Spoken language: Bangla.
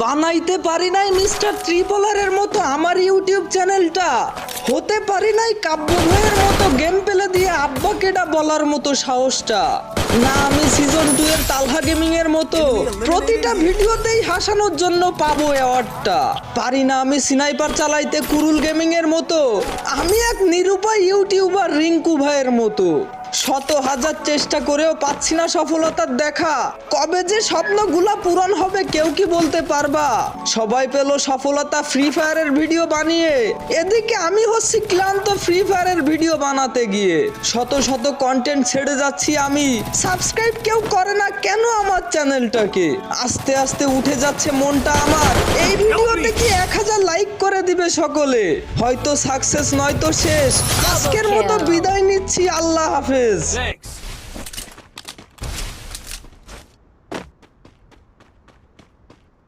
বানাইতে পারি নাই মিস্টার ত্রিপলারের মতো আমার ইউটিউব চ্যানেলটা, হতে পারি নাই কাব্য ভাইয়ের মতো গেম পেলে দিয়ে আব্বা কেডা বলার মতো সাহসটা, না আমি সিজন 2 এর তালহা গেমিং এর মতো প্রতিটা ভিডিওতেই হাসানোর জন্য পাবো অ্যাওয়ার্ডটা, পারি না আমি স্নাইপার চালাইতে কুরুল গেমিং এর মতো, আমি এক নিরুপায় ইউটিউবার রিঙ্কু ভাইয়ের মতো, শত হাজার চেষ্টা করেও পাচ্ছি না সফলতার দেখা, কবে যে স্বপ্নগুলা পূরণ হবে কেউ কি বলতে পারবা? সবাই পেল সফলতা ফ্রি ফায়ারের ভিডিও বানিয়ে, এদিকে আমি হচ্ছি ক্লান্ত ফ্রি ফায়ারের ভিডিও বানাতে গিয়ে, শত শত কন্টেন্ট ছেড়ে যাচ্ছি আমি, সাবস্ক্রাইব কেউ করে না কেন আমার চ্যানেলটাকে, আস্তে আস্তে উঠে যাচ্ছে মনটা আমার, এই ভিডিওতে কি 1000 লাইক করে দিবে সকলে, হয়তো সাকসেস নয়তো শেষ, আজকের মতো বিদায় নিচ্ছি, আল্লাহ হাফেজ। Thanks.